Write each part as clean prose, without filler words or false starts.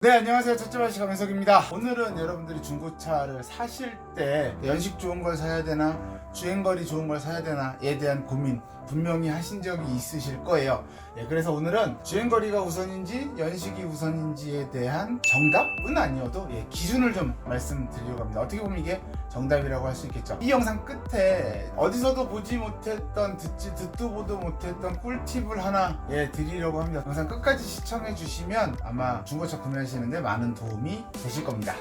네, 안녕하세요. 첫째발시 강민석입니다. 오늘은 여러분들이 중고차를 사실 때 연식 좋은 걸 사야 되나 주행거리 좋은 걸 사야 되나에 대한 고민 분명히 하신 적이 있으실 거예요. 그래서 오늘은 주행거리가 우선인지 연식이 우선인지에 대한 정답은 아니어도 기준을 좀 말씀드리려고 합니다. 어떻게 보면 이게 정답이라고 할 수 있겠죠. 이 영상 끝에 어디서도 보지 못했던 듣도 보도 못했던 꿀팁을 하나 드리려고 합니다. 영상 끝까지 시청해 주시면 아마 중고차 구매하시는데 많은 도움이 되실 겁니다.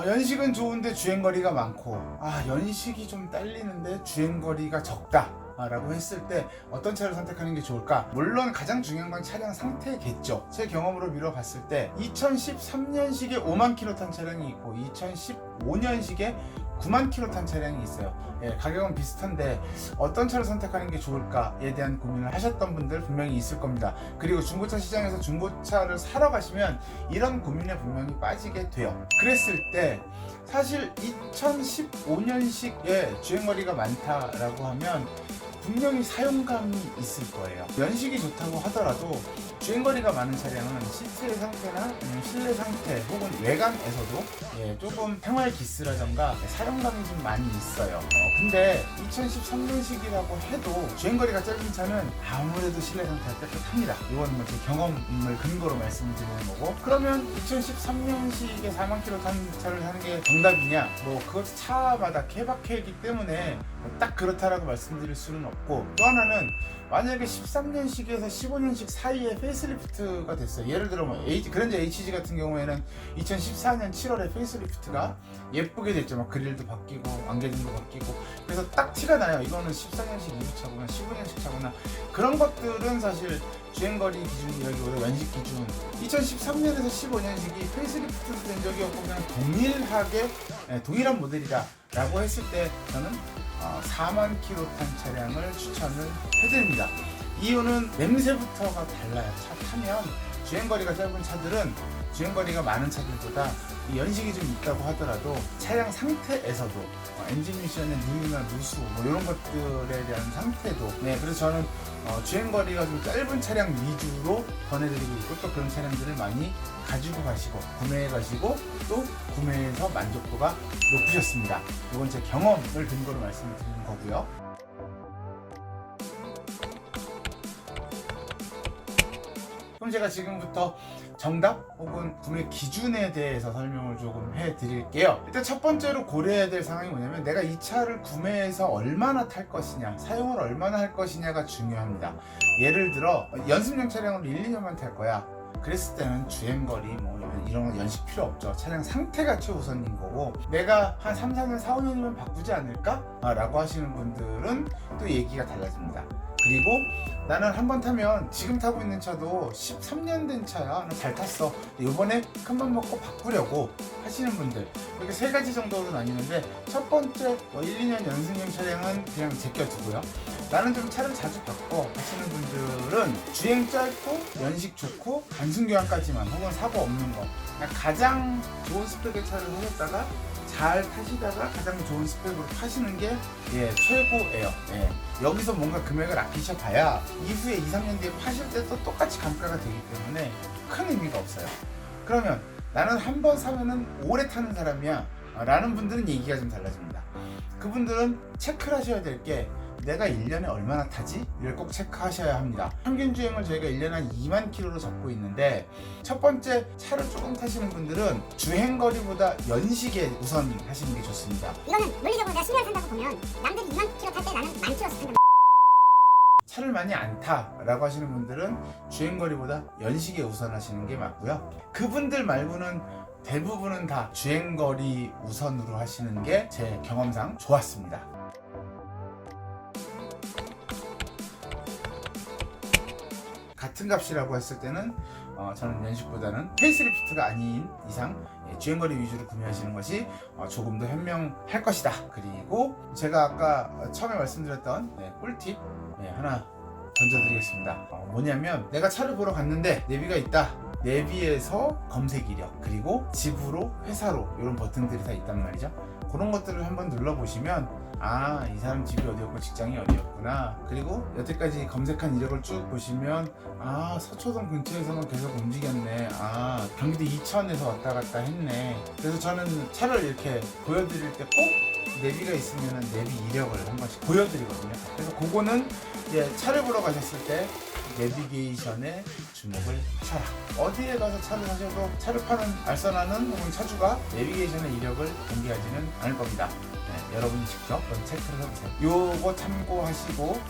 연식은 좋은데 주행거리가 많고 연식이 좀 딸리는데 주행거리가 적다 라고 했을 때 어떤 차를 선택하는 게 좋을까? 물론 가장 중요한 건 차량 상태겠죠. 제 경험으로 미뤄봤을 때 2013년식에 5만 킬로 탄 차량이 있고 2015년식에 9만 킬로 탄 차량이 있어요. 가격은 비슷한데 어떤 차를 선택하는 게 좋을까에 대한 고민을 하셨던 분들 분명히 있을 겁니다. 그리고 중고차 시장에서 중고차를 사러 가시면 이런 고민에 분명히 빠지게 돼요. 그랬을 때 사실 2015년식에 주행거리가 많다라고 하면 분명히 사용감이 있을 거예요. 연식이 좋다고 하더라도 주행거리가 많은 차량은 시트의 상태나 실내 상태 혹은 외관에서도 조금 생활 기스라던가 사용감이 좀 많이 있어요. 근데 2013년식이라고 해도 주행거리가 짧은 차는 아무래도 실내 상태가 깨끗합니다. 이건 뭐 제 경험을 근거로 말씀을 드리는 거고, 그러면 2013년식에 4만 킬로 탄 차를 사는 게 정답이냐? 그것도 차마다 케바케이기 때문에 딱 그렇다라고 말씀드릴 수는 없고, 또 하나는 만약에 13년식에서 15년식 사이에 페이스리프트가 됐어요. 예를 들어 그랜저 HG 같은 경우에는 2014년 7월에 페이스리프트가 예쁘게 됐죠. 막 그릴도 바뀌고 안개등도 바뀌고, 그래서 딱 티가 나요. 이거는 14년식 2부 차구나 15년식 차구나. 그런 것들은 사실 주행거리 기준이라기보다 연식 기준, 2013년에서 15년식이 페이스리프트도 된 적이 없고 그냥 동일한 모델이다 라고 했을 때 저는 4만 킬로 탄 차량을 추천을 해드립니다. 이유는 냄새부터가 달라요. 차 타면 주행거리가 짧은 차들은 주행거리가 많은 차들보다 연식이 좀 있다고 하더라도 차량 상태에서도 엔진 미션의 누유나 누수 이런 것들에 대한 상태도 그래서 저는 주행거리가 좀 짧은 차량 위주로 권해드리고 있고, 또 그런 차량들을 많이 가지고 가시고 구매해 가시고 또 구매해서 만족도가 높으셨습니다. 이건 제 경험을 근거로 말씀을 드리는 거고요. 그럼 제가 지금부터 정답 혹은 구매 기준에 대해서 설명을 조금 해드릴게요. 일단 첫 번째로 고려해야 될 상황이 뭐냐면, 내가 이 차를 구매해서 얼마나 탈 것이냐, 사용을 얼마나 할 것이냐가 중요합니다. 예를 들어 연습용 차량으로 1, 2년만 탈 거야. 그랬을 때는 주행거리 이런 거 연식 필요 없죠. 차량 상태가 최우선인 거고, 내가 한 3, 4년, 4, 5년이면 바꾸지 않을까? 라고 하시는 분들은 또 얘기가 달라집니다. 그리고 나는 한번 타면, 지금 타고 있는 차도 13년 된 차야, 나 잘 탔어, 이번에 큰맘 먹고 바꾸려고 하시는 분들, 이렇게 세 가지 정도로 나뉘는데, 첫 번째 1, 2년 연승용 차량은 그냥 제껴두고요. 나는 좀 차를 자주 바꿔 하시는 분들은 주행 짧고 연식 좋고 단순 교환까지만 혹은 사고 없는 거, 가장 좋은 스펙의 차를 하셨다가 잘 타시다가 가장 좋은 스펙으로 파시는 게 최고예요. 여기서 뭔가 금액을 아끼셔 봐야 이후에 2, 3년 뒤에 파실 때도 똑같이 감가가 되기 때문에 큰 의미가 없어요. 그러면 나는 한 번 사면은 오래 타는 사람이야 라는 분들은 얘기가 좀 달라집니다. 그분들은 체크를 하셔야 될 게, 내가 1년에 얼마나 타지? 이걸 꼭 체크하셔야 합니다. 평균 주행을 저희가 1년에 한 2만 킬로로 잡고 있는데, 첫 번째 차를 조금 타시는 분들은 주행거리보다 연식에 우선 하시는 게 좋습니다. 이거는 물리적으로 내가 10년 탄다고 보면 남들이 2만 킬로 탈 때 나는 1만 킬로씩 탄다. 차를 많이 안 타라고 하시는 분들은 주행거리보다 연식에 우선하시는 게 맞고요. 그분들 말고는 대부분은 다 주행거리 우선으로 하시는 게 제 경험상 좋았습니다. 같은 값이라고 했을 때는 저는 연식보다는 페이스리프트가 아닌 이상 주행거리 위주로 구매하시는 것이 조금 더 현명할 것이다. 그리고 제가 아까 처음에 말씀드렸던 꿀팁 하나 던져드리겠습니다. 뭐냐면, 내가 차를 보러 갔는데 내비가 있다. 내비에서 검색 이력, 그리고 집으로, 회사로 이런 버튼들이 다 있단 말이죠. 그런 것들을 한번 눌러보시면 아, 이 사람 집이 어디였고 직장이 어디였구나. 그리고 여태까지 검색한 이력을 쭉 보시면 아, 서초동 근처에서만 계속 움직였네. 아, 경기도 이천에서 왔다 갔다 했네. 그래서 저는 차를 이렇게 보여드릴 때 꼭 내비가 있으면 내비 이력을 한 번씩 보여드리거든요. 그래서 그거는 이제 차를 보러 가셨을 때 내비게이션에 주목을 하셔라. 어디에 가서 차를 사셔도 차를 파는 알선하는 혹은 차주가 내비게이션의 이력을 공개하지는 않을 겁니다. 네, 여러분이 직접 체크를 해보세요. 요거 참고하시고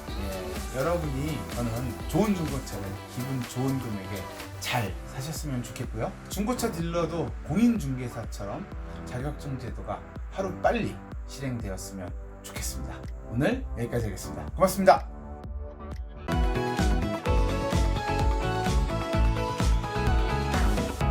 여러분이 저는 좋은 중고차를 기분 좋은 금액에 잘 사셨으면 좋겠고요. 중고차 딜러도 공인중개사처럼 자격증 제도가 하루 빨리 실행되었으면 좋겠습니다. 오늘 여기까지 하겠습니다. 고맙습니다.